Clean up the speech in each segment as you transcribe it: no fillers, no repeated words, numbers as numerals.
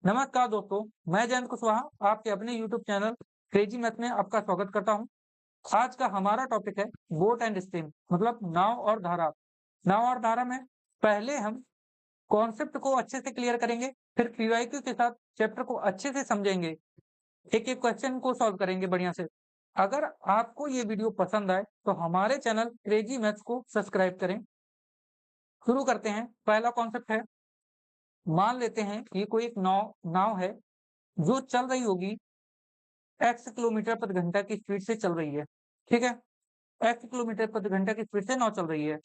नमस्कार दोस्तों, मैं जयंत कुशवाहा आपके अपने यूट्यूब चैनल क्रेजी मैथ में आपका स्वागत करता हूं। आज का हमारा टॉपिक है बोट एंड स्ट्रीम, मतलब नाव और धारा। नाव और धारा में पहले हम कॉन्सेप्ट को अच्छे से क्लियर करेंगे, फिर पीवाईक्यू के साथ चैप्टर को अच्छे से समझेंगे, एक एक क्वेश्चन को सॉल्व करेंगे बढ़िया से। अगर आपको ये वीडियो पसंद आए तो हमारे चैनल क्रेजी मैथ्स को सब्सक्राइब करें। शुरू करते हैं। पहला कॉन्सेप्ट है, मान लेते हैं ये कोई एक नाव नाव है जो चल रही होगी x किलोमीटर प्रति घंटा की स्पीड से चल रही है। ठीक है, x किलोमीटर प्रति घंटा की स्पीड से नाव चल रही है।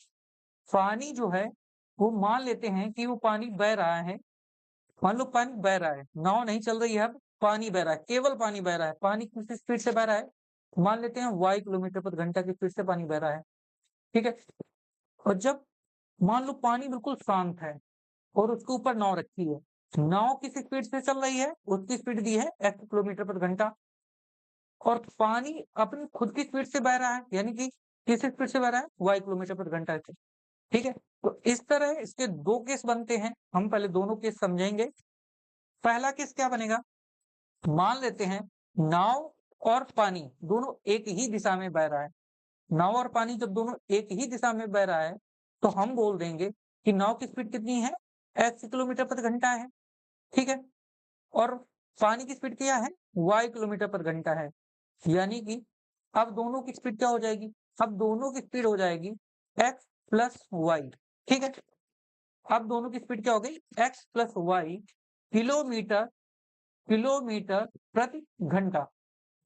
पानी जो है वो मान लेते हैं कि वो पानी बह रहा है। मान लो पानी बह रहा है, नाव नहीं चल रही है, अब पानी बह रहा है, केवल पानी बह रहा है। पानी किस स्पीड से बह रहा है? मान लेते हैं y किलोमीटर प्रति घंटा की स्पीड से पानी बह रहा है। ठीक है, और जब मान लो पानी बिल्कुल शांत है और उसके ऊपर नाव रखी है, नाव किस स्पीड से चल रही है? उसकी स्पीड दी है x किलोमीटर प्रति घंटा, और पानी अपनी खुद की स्पीड से बह रहा है, यानी कि किस स्पीड से बह रहा है? y किलोमीटर प्रति घंटा से। ठीक है, तो इस तरह इसके दो केस बनते हैं। हम पहले दोनों केस समझेंगे। पहला केस क्या बनेगा? मान लेते हैं नाव और पानी दोनों एक ही दिशा में बह रहा है। नाव और पानी जब दोनों एक ही दिशा में बह रहा है तो हम बोल देंगे कि नाव की स्पीड कितनी है? x किलोमीटर प्रति घंटा है। ठीक है, और पानी की स्पीड क्या है? y किलोमीटर प्रति घंटा है। यानी कि अब दोनों की स्पीड क्या हो जाएगी? अब दोनों की स्पीड हो जाएगी x प्लस वाई। ठीक है, अब दोनों की स्पीड क्या हो गई? x plus y kilometre kilometre प्रति घंटा।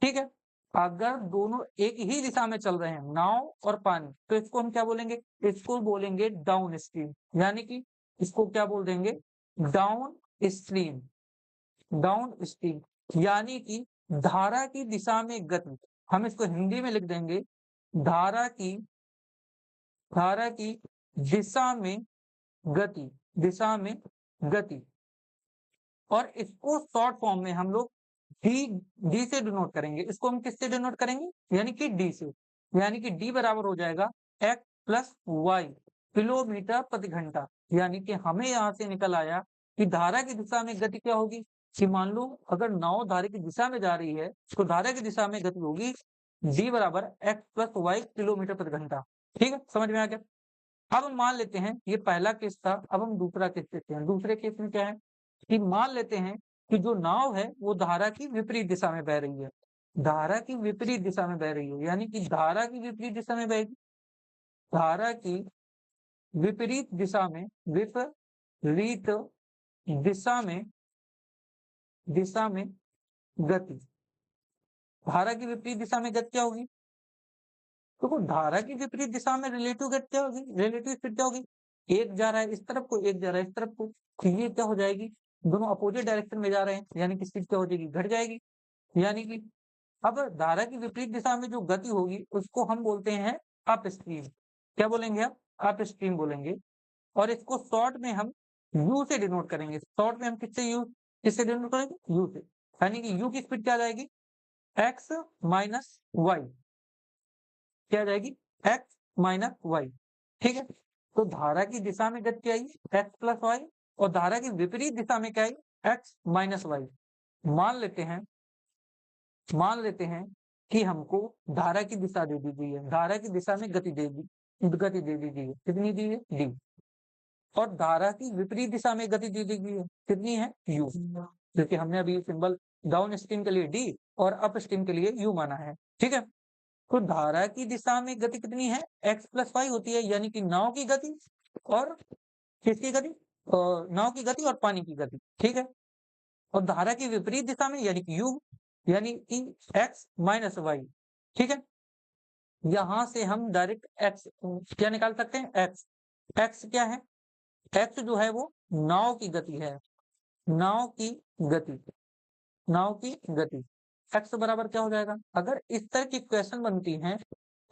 ठीक है, अगर दोनों एक ही दिशा में चल रहे हैं, नाव और पानी, तो इसको हम क्या बोलेंगे? इसको बोलेंगे डाउन स्ट्रीम। यानी कि इसको क्या बोल देंगे? Down stream. डाउन स्ट्रीम यानी कि धारा की दिशा में गति। हम इसको हिंदी में लिख देंगे धारा की दिशा में गति। दिशा में गति, और इसको शॉर्ट फॉर्म में हम लोग डी डी से डिनोट करेंगे। इसको हम किससे डिनोट करेंगे? यानी कि डी से। यानी कि डी बराबर हो जाएगा x प्लस वाई किलोमीटर प्रति घंटा। यानी कि हमें यहाँ से निकल आया कि धारा की दिशा में गति क्या होगी? कि मान लो अगर नाव धारा की दिशा में जा रही है तो धारा की दिशा में गति होगी d बराबर x प्लस वाई किलोमीटर प्रति घंटा। ठीक है, समझ में आ गया? अब हम मान लेते हैं ये पहला केस था, अब हम दूसरा केस लेते हैं। दूसरे केस में क्या है कि मान लेते हैं कि जो नाव है वो धारा की विपरीत दिशा में बह रही है। धारा की विपरीत दिशा में बह रही है, यानी कि धारा की विपरीत दिशा में बहेगी। धारा की विपरीत दिशा में, विपरीत दिशा में गति। धारा की विपरीत दिशा में गति क्या होगी? तो धारा की विपरीत दिशा में रिलेटिव गति क्या होगी? रिलेटिव स्पीड क्या होगी? एक जा रहा है इस तरफ को, एक जा रहा है इस तरफ को, तो ये क्या हो जाएगी? दोनों अपोजिट डायरेक्शन में जा रहे हैं, यानी कि स्पीड क्या हो जाएगी? घट जाएगी। यानी कि अब धारा की विपरीत दिशा में जो गति होगी उसको हम बोलते हैं अप स्ट्रीम। क्या बोलेंगे? हम अप स्ट्रीम बोलेंगे। और इसको शॉर्ट में हम u से डिनोट करेंगे। शॉर्ट में हम किससे डिनोट करेंगे? u से। यानी कि u की स्पीड क्या आ जाएगी? x minus y. क्या आ जाएगी? x minus y. ठीक है, तो धारा की दिशा में गति आई x प्लस वाई, और धारा की विपरीत दिशा में क्या आई? x minus Y. मान लेते हैं कि हमको धारा की दिशा दे दी गई है, धारा की दिशा में गति दे दी गई है। कितनी दी है? डी। और धारा की विपरीत दिशा में गति दी गई है, कितनी है? यू। क्योंकि हमने अभी सिंबल डाउन स्ट्रीम के लिए डी और अप स्ट्रीम के लिए यू माना है। ठीक है, तो धारा की दिशा में गति कितनी है? x प्लस वाई होती है, यानी कि नाव की गति और किसकी गति? नाव की गति और पानी की गति। ठीक है, और धारा की विपरीत दिशा में यानी कि u, यानी कि x माइनस वाई। ठीक है, यहां से हम डायरेक्ट x क्या निकाल सकते हैं? x क्या है? x जो है वो नाव की गति है। नाव की गति, नाव की गति। x बराबर क्या हो जाएगा? अगर इस तरह की क्वेश्चन बनती है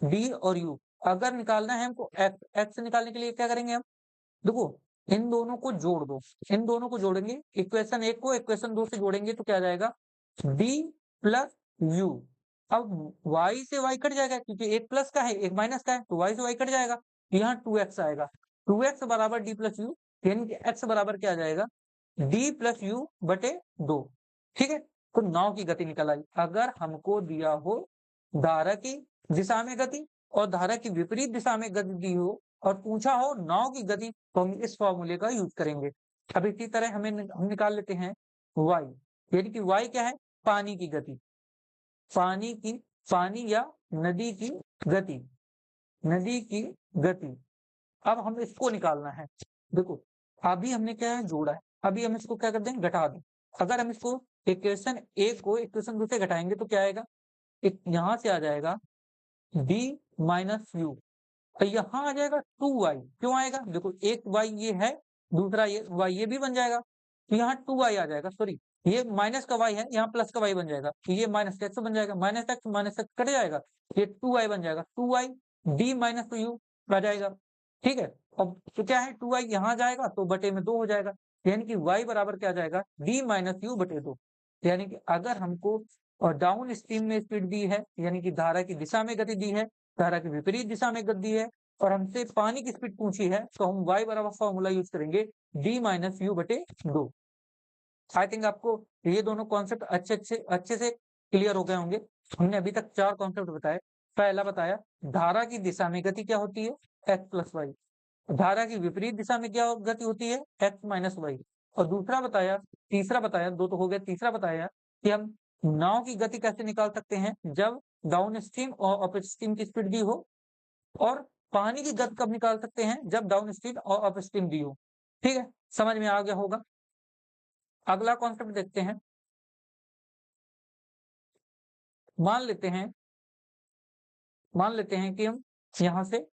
d और u, अगर निकालना है हमको x निकालने के लिए क्या करेंगे हम? देखो, इन दोनों को जोड़ दो, इन दोनों को जोड़ेंगे, इक्वेशन 1 को इक्वेशन 2 से जोड़ेंगे तो क्या आ जाएगा? d plus you. अब y से y कट जाएगा, क्योंकि एक प्लस का है एक माइनस का है, तो y से y कट जाएगा, यहाँ 2x आएगा। 2x बराबर d प्लस यू, यानी कि x बराबर क्या आ जाएगा? डी प्लस यू बटे 2। ठीक है, तो नाव की गति निकल आई। अगर हमको दिया हो धारा की दिशा में गति और धारा की विपरीत दिशा में गति दी हो और पूछा हो नाव की गति, तो हम इस फॉर्मूले का यूज करेंगे। अब इसी तरह हम निकाल लेते हैं y, यानी कि y क्या है, पानी की गति, पानी या नदी की गति, नदी की गति। अब हम इसको निकालना है। देखो अभी हमने क्या है, जोड़ा है, अभी हम इसको क्या कर देंगे, घटा दें। अगर हम इसको इक्वेशन एक को इक्वेशन दो से घटाएंगे तो क्या आएगा, एक यहां से आ जाएगा d माइनस यू, और यहाँ आ जाएगा 2y। क्यों आएगा, देखो एक y ये है, दूसरा ये y ये भी बन जाएगा, तो यहाँ 2y आ जाएगा। सॉरी, ये माइनस का y है, यहाँ प्लस का y बन जाएगा, तो ये माइनस एक्स बन जाएगा, माइनस एक्स कट जाएगा, ये 2y बन जाएगा, 2y d माइनस यू आ जाएगा। ठीक है, अब तो क्या है, 2y यहाँ जाएगा तो बटे में 2 हो जाएगा, यानी कि y बराबर क्या आ जाएगा, d माइनस यू बटे 2। यानी कि अगर हमको और डाउन स्ट्रीम में स्पीड दी है, यानी कि धारा की दिशा में गति दी है, धारा की विपरीत दिशा में गति दी है, और हमसे पानी की स्पीड पूछी है, तो हम y बराबर फॉर्मूला यूज करेंगे d माइनस यू बटे 2। आई थिंक आपको ये दोनों कॉन्सेप्ट अच्छे से क्लियर हो गए होंगे। हमने अभी तक 4 कॉन्सेप्ट बताए। पहला बताया धारा की दिशा में गति क्या होती है, x प्लस वाई। धारा की विपरीत दिशा में क्या गति होती है, x माइनस वाई। और तीसरा बताया, दो तो हो गए, तीसरा बताया कि हम नाव की गति कैसे निकाल सकते हैं, जब डाउन स्ट्रीम और अप स्ट्रीम की स्पीड दी हो, और पानी की गति कब निकाल सकते हैं, जब डाउन स्ट्रीम और अप स्ट्रीम दी हो। ठीक है, समझ में आ गया होगा। अगला कॉन्सेप्ट देखते हैं। मान लेते हैं कि हम यहां से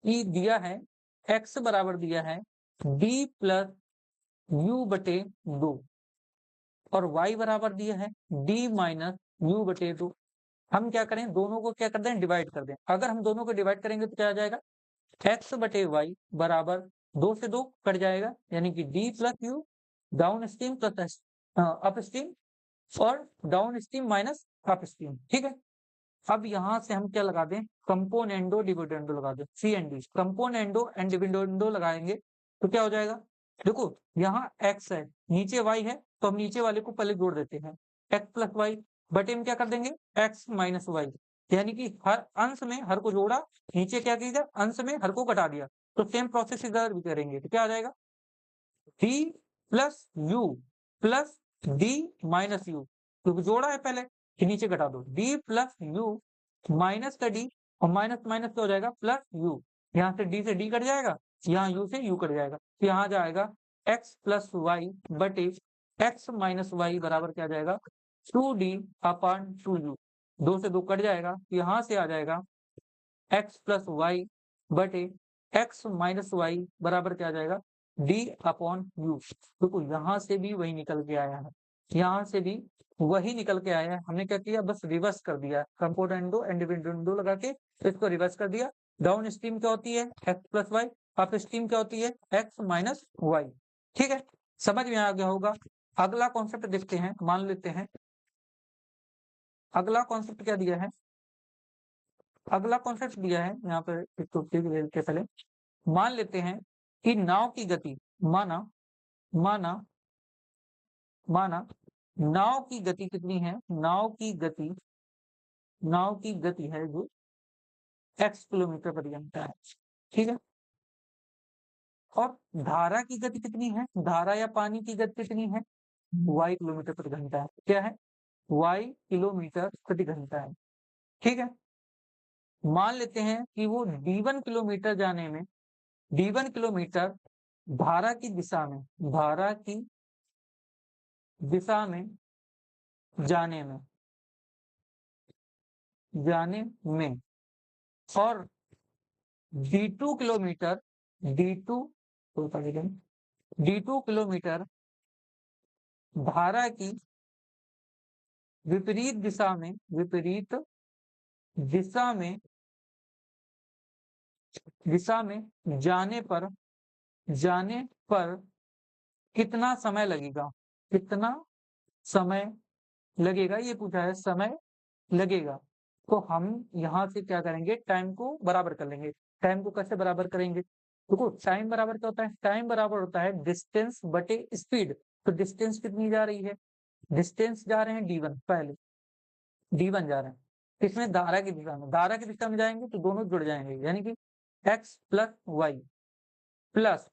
ई दिया है, x बराबर दिया है d प्लस यू बटे 2, और y बराबर दिया है d माइनस यू बटे 2। हम क्या करें, दोनों को क्या कर दें, डिवाइड कर दें। अगर हम दोनों को डिवाइड करेंगे तो क्या आ जाएगा, x बटे वाई बराबर 2 से 2 कट जाएगा, यानी कि d plus u downstream plus upstream, और downstream minus upstream. ठीक है, अब यहां से हम क्या लगा दें, कंपोनेंडो डिविडेंडो लगा दें, CND, कंपोनेंडो एंड डिविडेंडो लगाएंगे तो क्या हो जाएगा, देखो यहाँ x है, नीचे y है, तो हम नीचे वाले को पहले जोड़ देते हैं, x प्लस वाई बटे में क्या कर देंगे, x माइनस वाई, यानी कि हर अंश में हर को जोड़ा, नीचे क्या किया, अंश में हर को घटा दिया। तो सेम प्रोसेस इधर भी करेंगे, तो क्या आ जाएगा, d plus you plus d minus you, क्योंकि जोड़ा है पहले, फिर नीचे घटा दो, d प्लस यू माइनस का d, और माइनस माइनस क्या हो जाएगा, प्लस यू, यहाँ से d से d कट जाएगा, यहाँ u से u कट जाएगा, तो यहाँ जाएगा x प्लस वाई बटे x माइनस वाई बराबर क्या आ जाएगा, 2d अपॉन 2u, 2 से 2 कट जाएगा, यहाँ से आ जाएगा x प्लस वाई बटे x माइनस वाई बराबर क्या आ जाएगा, d अपॉन यू। देखो यहाँ से भी वही निकल के आया है, यहाँ से भी वही निकल के आया है। हमने क्या किया, बस रिवर्स कर दिया, कंपोनेंडो एंड डिविडेंडो लगा के इसको रिवर्स कर दिया। डाउन स्ट्रीम क्या होती है, x plus y, upstream क्या होती है, x माइनस वाई। ठीक है, समझ में आ गया होगा। अगला कॉन्सेप्ट देखते हैं, मान लेते हैं अगला कॉन्सेप्ट क्या दिया है, अगला कॉन्सेप्ट दिया है यहाँ पर, इसको के पहले मान लेते हैं कि नाव की गति, माना माना माना नाव की गति कितनी है, नाव की गति है जो x किलोमीटर प्रति घंटा है। ठीक है, और धारा की गति कितनी है, धारा या पानी की गति कितनी है, y किलोमीटर प्रति घंटा है। क्या है, y किलोमीटर प्रति घंटा है। ठीक है, मान लेते हैं कि वो d1 किलोमीटर जाने में, d1 किलोमीटर धारा की दिशा में, धारा की दिशा में जाने में और d2 kilometre, d2 d2 kilometre धारा की विपरीत दिशा में, दिशा में जाने पर कितना समय लगेगा, कितना समय लगेगा, ये पूछा है, समय लगेगा। तो हम यहाँ से क्या करेंगे, टाइम को बराबर कर लेंगे। टाइम को कैसे बराबर करेंगे, देखो टाइम बराबर क्या होता है, टाइम बराबर होता है डिस्टेंस बटे स्पीड। तो डिस्टेंस कितनी जा रही है, डिस्टेंस जा रहे हैं d1, पहले d1 जा रहे हैं किसमें, धारा की दिशा में, धारा की दिशा में जाएंगे तो दोनों जुड़ जाएंगे, यानी कि x प्लस वाई प्लस,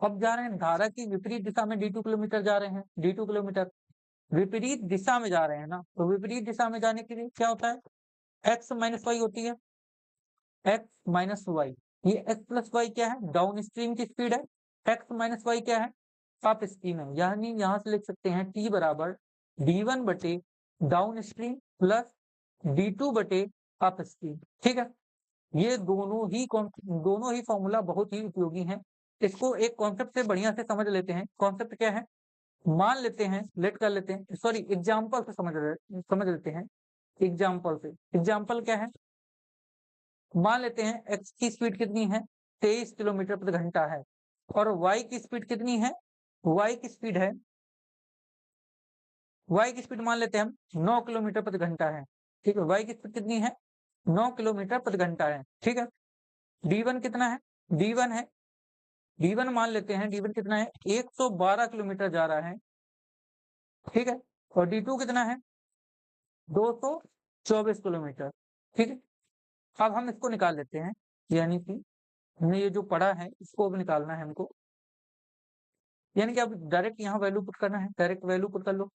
अब जा रहे हैं धारा की विपरीत दिशा में d2 किलोमीटर जा रहे हैं, d2 किलोमीटर विपरीत दिशा में जा रहे हैं ना, तो विपरीत दिशा में जाने के लिए क्या होता है, x माइनस वाई होती है, x माइनस वाई, ये x प्लस वाई क्या है, डाउन स्ट्रीम की स्पीड है, x माइनस वाई क्या है, अप स्ट्रीम है, यानी यहां से लिख सकते हैं t बराबर d1 बटे डाउन स्ट्रीम प्लस d2 बटे अप स्ट्रीम। ठीक है, ये दोनों ही फॉर्मूला बहुत ही उपयोगी हैं। इसको एक कॉन्सेप्ट से बढ़िया से समझ लेते हैं। कॉन्सेप्ट क्या है, मान लेते हैं, लेट कर लेते हैं, सॉरी एग्जाम्पल से समझ लेते हैं। एग्जाम्पल से, एग्जाम्पल क्या है, मान लेते हैं x की स्पीड कितनी है, 23 किलोमीटर प्रति घंटा है, और y की स्पीड कितनी है, y की स्पीड है, y की स्पीड मान लेते हैं हम 9 किलोमीटर प्रति घंटा है। ठीक है, y की स्पीड कितनी है, 9 किलोमीटर प्रति घंटा है। ठीक है, d1 कितना है, d1 है, d1 मान लेते हैं, d1 कितना है, 112 किलोमीटर जा रहा है। ठीक है, और d2 कितना है, 224 किलोमीटर। ठीक है, अब हम इसको निकाल लेते हैं, यानी कि हमने ये जो पढ़ा है इसको अब निकालना है हमको, यानी कि अब डायरेक्ट यहाँ वैल्यू पुट करना है, डायरेक्ट वैल्यू पुट कर लो,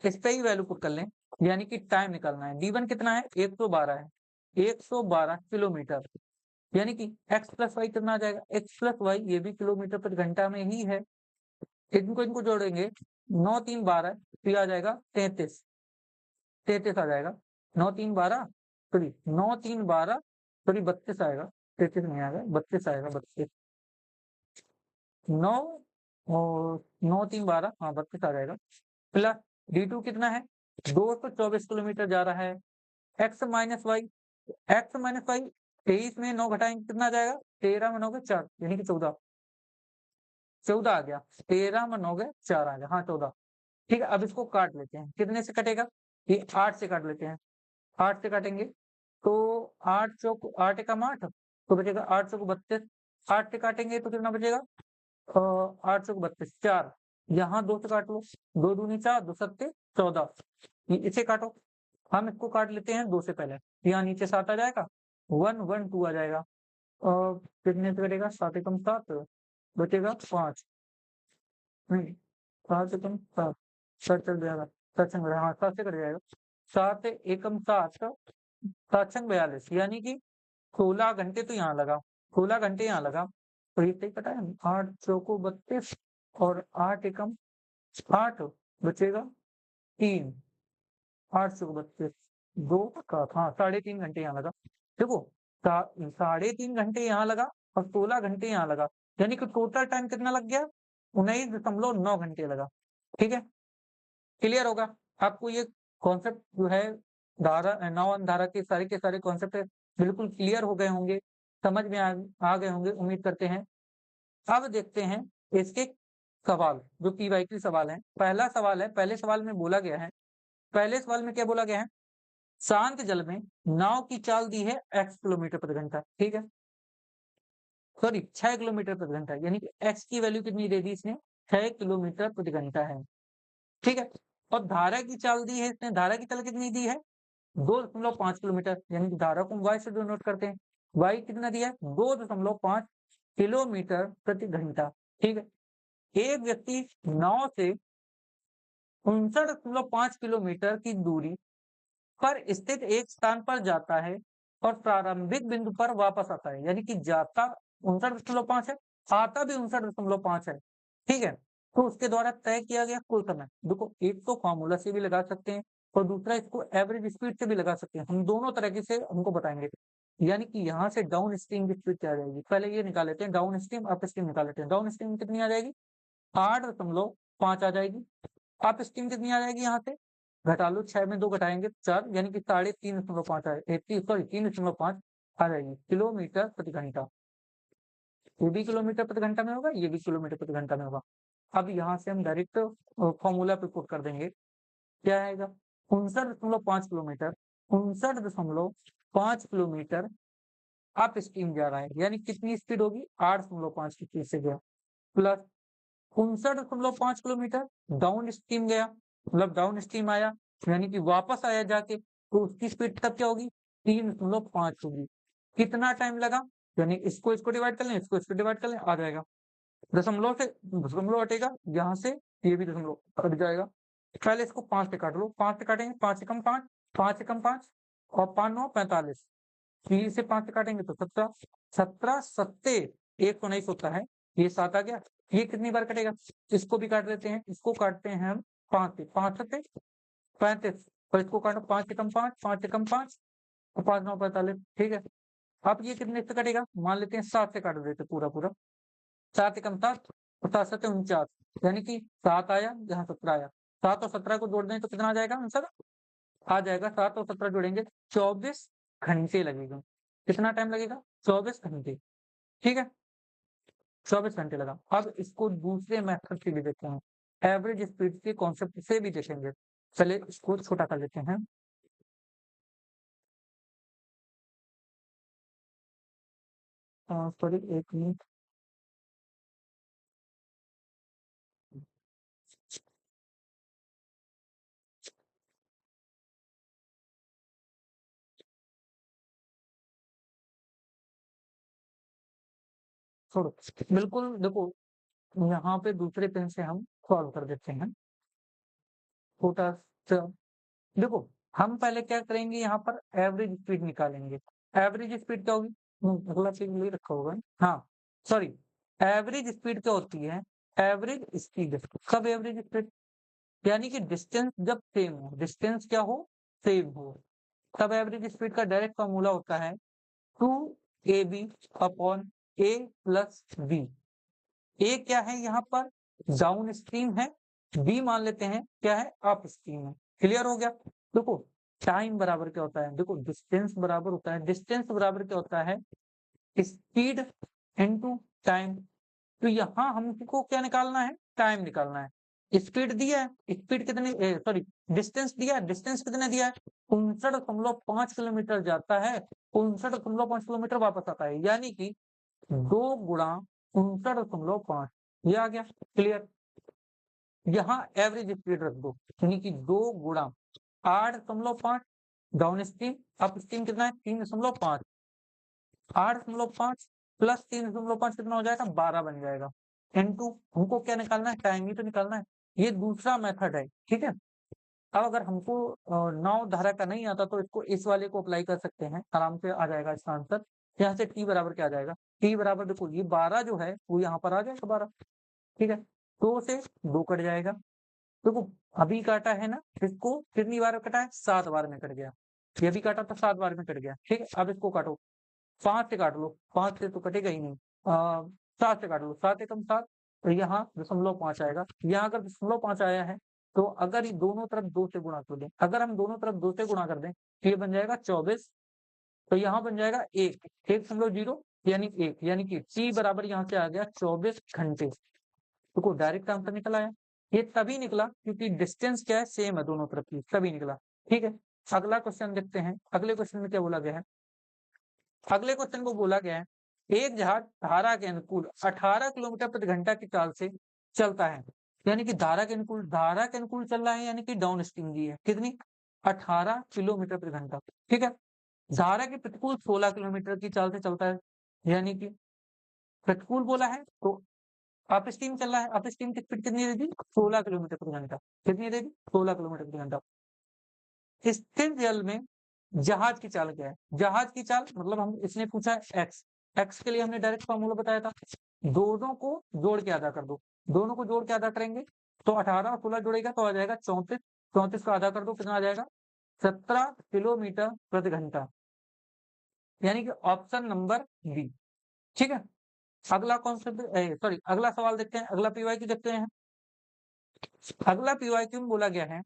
इस पे ही वैल्यू पुट कर लें, यानी कि टाइम निकालना है। d1 कितना है, 112 है, 112 किलोमीटर, यानी कि x प्लस वाई कितना आ जाएगा, x प्लस वाई ये भी किलोमीटर प्रति घंटा में ही है, इनको जोड़ेंगे, 9 3 12 तो ये आ जाएगा 33, 33 आ जाएगा, 9 3 12 सॉरी 9 3 12 सॉरी 32 आएगा, 33 नहीं आएगा, 32 आएगा, 32 9 और 9 3 12, हाँ 32 आ जाएगा, प्लस d2 कितना है, 224 किलोमीटर जा रहा है, x minus y, x minus y 23 में 9 घटाएंगे कितना आ जाएगा, 13 में 9 गए 4, यानी कि 14, 14 आ गया, 13 में 9 गए 4 आ गया, हाँ 14। ठीक है, अब इसको काट लेते हैं, कितने से कटेगा, ये 8 से काट लेते हैं, 8 से काटेंगे तो 8 चौक 8 एकम 8 तो बचेगा 8 चौक 32, 8 से काटेंगे तो कितना बचेगा, 8 चौक 32, 4, यहाँ 2 से काट लो, 2 दूनी 4, 2 सत्ते 14, इसे काटो, हम इसको काट लेते हैं 2 से पहले, यहाँ नीचे 7 आ जाएगा, 1 1 2 आ जाएगा, कितने से कटेगा, 7 एकम 7 बचेगा 5, नहीं 7 एकम 7, 7 चल जाएगा, 7 चल हाँ 7 से कट जाएगा, 7 एकम 7 7 छंग 42, यानी कि 16 घंटे तो यहाँ लगा, 16 घंटे यहाँ लगा, तो ये सही कटा है, 8 चौको 32 और 8 एकम 8 बचेगा 3, 8 चौको 32 2 का, हाँ 3.5 घंटे यहाँ लगा। देखो 3.5 घंटे यहाँ लगा और 16 घंटे यहाँ लगा, यानी कि टोटल टाइम कितना लग गया, 19.9 घंटे लगा। ठीक है, क्लियर होगा आपको ये कॉन्सेप्ट जो है, धारा नौन धारा के सारे कॉन्सेप्ट बिल्कुल क्लियर हो गए होंगे, समझ में आ गए होंगे, उम्मीद करते हैं। अब देखते हैं इसके सवाल, जो पीवाईक्यू सवाल है। पहला सवाल है, पहले सवाल में बोला गया है, पहले सवाल में क्या बोला गया है, शांत जल में नाव की चाल दी है x किलोमीटर प्रति घंटा। ठीक है, सॉरी 6 किलोमीटर प्रति घंटा, यानी कि x की वैल्यू कितनी दे दी इसने, 6 किलोमीटर प्रति घंटा है। ठीक है, और धारा की चाल दी है इसने, धारा की चाल कितनी दी है, 2.5 किलोमीटर, यानी कि धारा को y से डिनोट करते हैं, y कितना दिया है, 2.5 किलोमीटर प्रति घंटा। ठीक है, एक व्यक्ति नाव से 59.5 किलोमीटर की दूरी पर स्थित एक स्थान पर जाता है और प्रारंभिक बिंदु पर वापस आता है, यानी कि जाता 59.5 है, आता भी 59.5 है। ठीक है, तो उसके द्वारा तय किया गया कुल समय, देखो एक तो फॉर्मूला से भी लगा सकते हैं और दूसरा इसको एवरेज स्पीड से भी लगा सकते हैं, हम दोनों तरीके से हमको बताएंगे। यानी कि यहाँ से डाउन स्ट्रीम की स्पीड क्या आ जाएगी, पहले ये निकाल लेते हैं, डाउन स्ट्रीम अप स्ट्रीम निकाल लेते हैं। डाउन स्ट्रीम कितनी आ जाएगी, 8.5 आ जाएगी, अप स्ट्रीम कितनी आ जाएगी, यहाँ से घटा लो, 6 में 2 घटाएंगे 4, यानी कि 3.5 सॉरी 3.5 आ जाएगी किलोमीटर प्रति घंटा। ये भी किलोमीटर प्रति घंटा में होगा, ये भी किलोमीटर प्रति घंटा में होगा। अब यहाँ से हम डायरेक्ट फॉर्मूला पे पुट कर देंगे, क्या आएगा, 59.5 किलोमीटर, 59.5 किलोमीटर अप स्ट्रीम जा रहा है, यानी कितनी स्पीड होगी 8.5 की स्पीड से गया, प्लस 59.5 किलोमीटर डाउन स्ट्रीम गया, मतलब डाउन स्ट्रीम आया, यानी कि वापस आया जाके, तो उसकी स्पीड तब क्या होगी 3.5 होगी। कितना टाइम लगा, यानी इसको डिवाइड कर लें, इसको डिवाइड कर लें, आ जाएगा दशमलव से दशमलव हटेगा, यहाँ से ये भी दशमलव कट जाएगा। पहले इसको 5 से काट लो, 5 से काटेंगे 5 से कम 5, 5 से कम 5 और 5 9 45, 3 से 5 से काटेंगे तो 17, 17 सत्ते 119 होता है, ये 7 आ गया। ये कितनी बार कटेगा, इसको भी काट देते हैं, इसको काटते हैं हम 5 से, 5 सत्ते 35, और इसको काटो 5 से कम 5, 5 से कम 5 और 5 9 45, ठीक है। अब ये कितने से कटेगा, मान लेते हैं 7 से काट देते पूरा पूरा, 7 एकम 7 और 7 सत्ते 49, यानी कि 7 आया, यहाँ 17 आया, 7 और 17 को जोड़ दें तो कितना आ जाएगा आंसर, आ जाएगा 7 और 17 जोड़ेंगे 24 घंटे लगेगा। कितना टाइम लगेगा 24 घंटे, ठीक है, 24 घंटे लगा। अब इसको दूसरे मेथड से भी देखते हैं, एवरेज स्पीड के कॉन्सेप्ट से भी देखेंगे। चलिए इसको छोटा कर लेते हैं, सॉरी 1 मिनट, छोड़ो, बिल्कुल देखो, यहाँ पे दूसरे पेन से हम सॉल्व कर देते हैं, छोटा सा। देखो, हम पहले क्या करेंगे, यहाँ पर एवरेज स्पीड निकालेंगे। एवरेज स्पीड क्या होगी, अगला पेज नहीं रखा होगा, हाँ सॉरी, एवरेज स्पीड क्या होती है, एवरेज स्पीड कब, एवरेज स्पीड यानी कि डिस्टेंस जब सेम हो, डिस्टेंस क्या हो, सेम हो, तब एवरेज स्पीड का डायरेक्ट फॉर्मूला होता है 2ab upon a plus b। ए क्या है यहाँ पर, डाउन स्ट्रीम है, बी मान लेते हैं क्या है, अप स्ट्रीम है। क्लियर हो गया। देखो टाइम बराबर क्या होता है, देखो डिस्टेंस बराबर होता है, डिस्टेंस बराबर क्या होता है, स्पीड इनटू टाइम। तो यहाँ हमको क्या निकालना है, टाइम निकालना है। स्पीड दिया है, स्पीड कितनी, सॉरी डिस्टेंस दिया है, डिस्टेंस कितने दिया है, 59.5 किलोमीटर जाता है, 59.5 किलोमीटर वापस आता है, यानी कि 2 गुणा 59.5, ये आ गया। क्लियर। यहाँ एवरेज स्पीड रख दो, यानी कि 2 गुणा 8.5, डाउन स्ट्रीम, अप स्ट्रीम कितना है 3.5, 8.5 प्लस 3.5 कितना हो जाएगा 12 बन जाएगा, इनटू हमको क्या निकालना है, टाइम ही तो निकालना है। ये दूसरा मेथड है, ठीक है। अब अगर हमको नाव धारा का नहीं आता तो इसको इस वाले को अप्लाई कर सकते हैं, आराम से आ जाएगा इसका आंसर। यहाँ से टी बराबर क्या आ जाएगा, टी बराबर देखो ये 12 जो है वो यहाँ पर आ जाएगा 12, ठीक है, 2 से 2 कट जाएगा। देखो अभी काटा है ना, इसको कितनी बार कटा है, 7 बार में कट गया, ये भी काटा तो 7 बार में कट गया, ठीक है। अब इसको काटो, 5 से काट लो, 5 से तो कटेगा ही नहीं, 7 से काट लो, 7 एकम 7, तो यहाँ 0.5 आएगा। यहाँ अगर 0.5 आया है तो अगर ये दोनों तरफ 2 से गुणा कर दें, अगर हम दोनों तरफ 2 से गुणा कर दें तो ये बन जाएगा 24, तो यहाँ बन जाएगा 1.0 यानी 1, यानी कि टी बराबर यहाँ से आ गया 24 घंटे। देखो डायरेक्ट आंसर निकल आया। ये तभी निकला क्योंकि डिस्टेंस क्या है, सेम है दोनों तरफ की, तभी निकला, ठीक है। अगला क्वेश्चन देखते हैं, अगले क्वेश्चन में क्या बोला गया है। अगले क्वेश्चन को बोला गया है, एक जहाज धारा के अनुकूल 18 किलोमीटर प्रति घंटा की चाल से चलता है, यानी कि धारा के अनुकूल चल रहा है, यानी कि डाउन स्ट्रीम दी है कितनी 18 किलोमीटर प्रति घंटा, ठीक है। धारा के प्रतिकूल 16 किलोमीटर की चाल से चलता है, यानी कि प्रतिकूल बोला है तो अप स्ट्रीम चल रहा है, अप स्ट्रीम की स्पीड कितनी रहेगी 16 किलोमीटर प्रति घंटा, कितनी रहेगी 16 किलोमीटर प्रति घंटा। स्थिर जल में जहाज की चाल क्या है, जहाज की चाल मतलब हम इसने पूछा है एक्स, एक्स के लिए हमने डायरेक्ट फॉर्मूला बताया था, दोनों को जोड़ के आधा कर दो, दोनों को जोड़ के आधा करेंगे तो 18 और 16 जोड़ेगा तो आ जाएगा 34, 34 का आधा कर दो कितना आ जाएगा 17 किलोमीटर प्रति घंटा, यानी कि ऑप्शन नंबर बी, ठीक है। अगला कॉन्सेप्ट, सॉरी अगला सवाल देखते हैं, अगला पीवाईक्यू देखते हैं। अगला पीवाईक्यू में बोला गया है,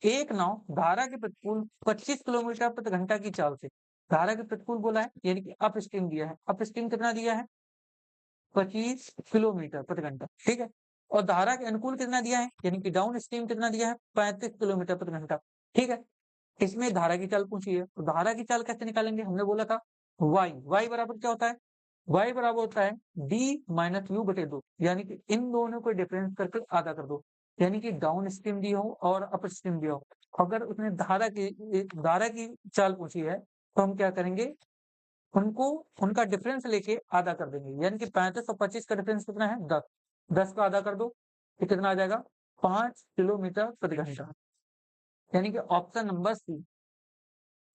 एक नाव धारा के प्रतिकूल 25 किलोमीटर प्रति घंटा की चाल से, धारा के प्रतिकूल बोला है यानी कि अप स्ट्रीम दिया है, अप स्ट्रीम कितना दिया है 25 किलोमीटर प्रति घंटा, ठीक है। और धारा के अनुकूल कितना दिया है, यानी कि डाउन स्ट्रीम कितना दिया है 35 किलोमीटर प्रति घंटा, ठीक है। इसमें धारा की चाल पूछी है, तो धारा की चाल कैसे निकालेंगे, हमने बोला था y बराबर क्या होता है, y बराबर होता है d माइनस यू बटे 2, यानी कि इन दोनों को डिफरेंस करके आधा कर दो, यानी कि डाउन स्ट्रीम दिया हो और अप स्ट्रीम दिया हो। अगर उसने धारा की चाल पूछी है तो हम क्या करेंगे, उनको उनका डिफरेंस लेके आधा कर देंगे, यानी कि 35 और 25 का डिफरेंस कितना है, 10, 10 का आधा कर दो तो कितना आ जाएगा, 5 किलोमीटर प्रति घंटा, यानी कि ऑप्शन नंबर सी।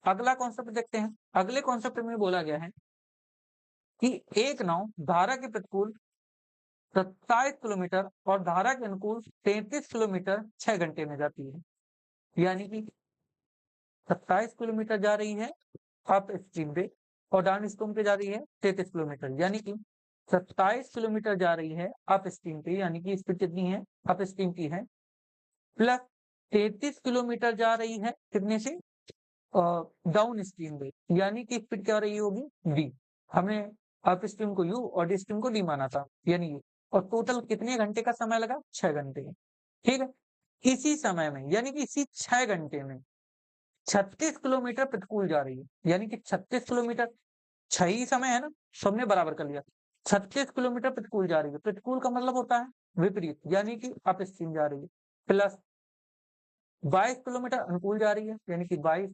अगला कॉन्सेप्ट देखते हैं। अगले कॉन्सेप्ट में बोला गया है कि एक नाव धारा के प्रतिकूल 27 किलोमीटर और धारा के अनुकूल 33 किलोमीटर 6 घंटे में जाती है, यानी कि 27 किलोमीटर जा रही है अप स्ट्रीम पे और डाउन स्ट्रीम पे जा रही है 33 किलोमीटर, यानी कि 27 किलोमीटर जा रही है अप स्ट्रीम पे, यानी कि स्पीड कितनी है अप स्ट्रीम की है, प्लस 33 किलोमीटर जा रही है कितने से डाउन स्ट्रीम पे, यानी कि स्पीड क्या रही होगी डी। हमने अप स्ट्रीम को यू और डी स्ट्रीम को डी माना था, यानी ये, और टोटल कितने घंटे का समय लगा, 6 घंटे। ठीक है, इसी समय में यानी कि इसी 6 घंटे में 36 किलोमीटर प्रतिकूल जा रही है, यानी कि 36 किलोमीटर, 6 ही समय है ना, सबने बराबर कर लिया। 36 किलोमीटर प्रतिकूल जा रही है, प्रतिकूल का मतलब होता है विपरीत, यानी कि अप स्ट्रीम जा रही है, प्लस 22 किलोमीटर अनुकूल जा रही है, यानी कि 22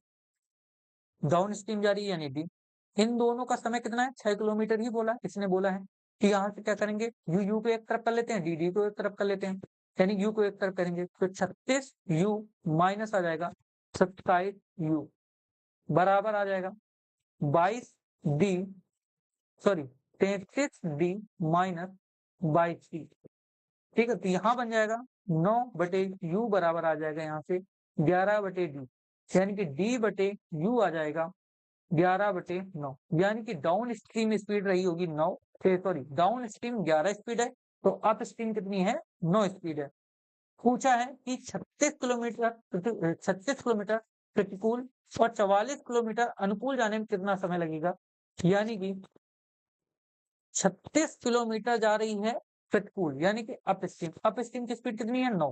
डाउन स्ट्रीम जा रही है, यानी डी। इन दोनों का समय कितना है, 6 किलोमीटर ही बोला, इसने बोला है कि यहाँ से क्या करेंगे, यू को एक तरफ कर लेते हैं, डी को एक तरफ कर लेते हैं, यानी यू को एक तरफ करेंगे तो 36 यू माइनस आ जाएगा 27 यू बराबर आ जाएगा 22 D, sorry 33 D minus 22 D. ठीक है, तो यहाँ बन जाएगा 9 बटे यू बराबर आ जाएगा यहाँ से 11 बटे डी, यानी कि डी बटे यू आ जाएगा 11 बटे 9, यानी कि डाउन स्ट्रीम स्पीड रही होगी 9, सॉरी डाउन स्ट्रीम 11 स्पीड है तो अप स्ट्रीम कितनी है 9 स्पीड है। पूछा है कि 36 किलोमीटर प्रतिकूल और 44 किलोमीटर अनुकूल जाने में कितना समय लगेगा, यानी कि 36 किलोमीटर जा रही है प्रतिकूल, यानी कि अप स्ट्रीम की स्पीड कितनी है 9,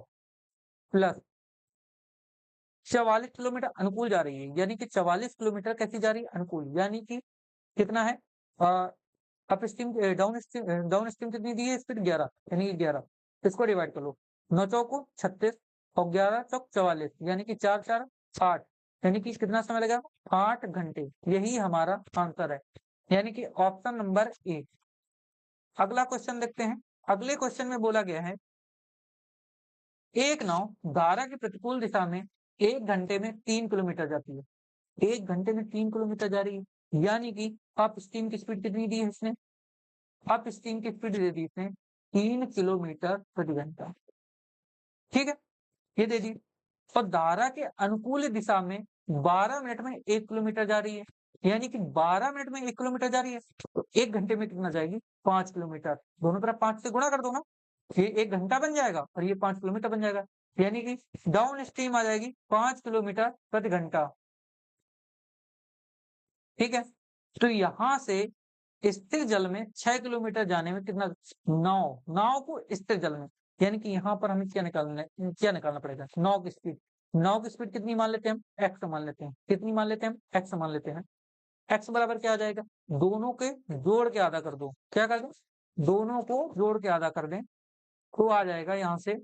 प्लस 44 किलोमीटर अनुकूल जा रही है, यानी कि 44 किलोमीटर कैसी जा रही है अनुकूल, यानी कि कितना है अप स्ट्रीम डाउन स्ट्रीम कितनी दी है स्पीड 11, यानी कि 11, इसको डिवाइड कर लो, 9 चौको 36 और 11 चौक 44, यानी कि 4 4 8, यानी कि कितना समय लगेगा 8 घंटे, यही हमारा आंसर है, यानी कि ऑप्शन नंबर ए। अगला क्वेश्चन देखते हैं। अगले क्वेश्चन में बोला गया है एक नाव धारा की प्रतिकूल दिशा में 1 घंटे में 3 किलोमीटर जाती है, 1 घंटे में 3 किलोमीटर जा रही है, यानी कि अप स्ट्रीम की स्पीड कितनी दी है इसने, अप स्ट्रीम की स्पीड दे दी इसने 3 किलोमीटर प्रति घंटा। ठीक है, ये दे दी, और धारा के अनुकूल दिशा में 12 मिनट में 1 किलोमीटर जा रही है, यानी कि 12 मिनट में 1 किलोमीटर जा रही है तो 1 घंटे में कितना जाएगी 5 किलोमीटर, दोनों तरफ 5 से गुणा कर दो ना, ये 1 घंटा बन जाएगा और ये 5 किलोमीटर बन जाएगा, यानी कि डाउन स्ट्रीम आ जाएगी 5 किलोमीटर प्रति घंटा। ठीक है, तो यहां से स्थिर जल में 6 किलोमीटर जाने में कितना, नाव को स्थिर जल में, यानी कि यहाँ पर हमें क्या निकालना पड़ेगा, नाव की स्पीड कितनी मान लेते हैं हम, एक्स मान लेते हैं, कितनी मान लेते हैं हम, एक्स मान लेते हैं, एक्स बराबर क्या आ जाएगा, दोनों के जोड़ के आधा कर दो, क्या कर दो, दोनों को जोड़ के आधा कर दें तो आ जाएगा यहाँ से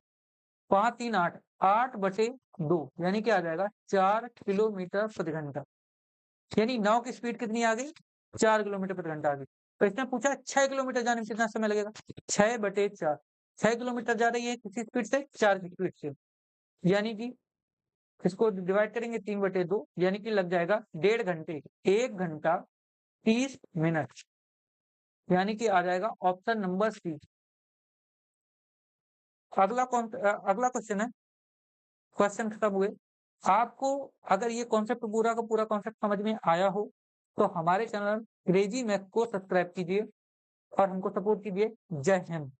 5 3 8, 8 बटे 2, यानी क्या आ जाएगा 4 किलोमीटर प्रति घंटा, यानी नाव की स्पीड कितनी आ गई 4 किलोमीटर प्रति घंटा आ गई। तो इसने पूछा 6 किलोमीटर जाने में कितना समय लगेगा, 6 बटे 4, 6 किलोमीटर जा रही है किसी स्पीड से, 4 की स्पीड से, यानी कि इसको डिवाइड करेंगे 3 बटे 2, यानी कि लग जाएगा 1.5 घंटे, 1 घंटा 30 मिनट, यानी कि आ जाएगा ऑप्शन नंबर सी। अगला क्वेश्चन है, क्वेश्चन खत्म हुए। आपको अगर ये कॉन्सेप्ट पूरा का पूरा कॉन्सेप्ट समझ में आया हो तो हमारे चैनल क्रेजी मैथ को सब्सक्राइब कीजिए और हमको सपोर्ट कीजिए। जय हिंद।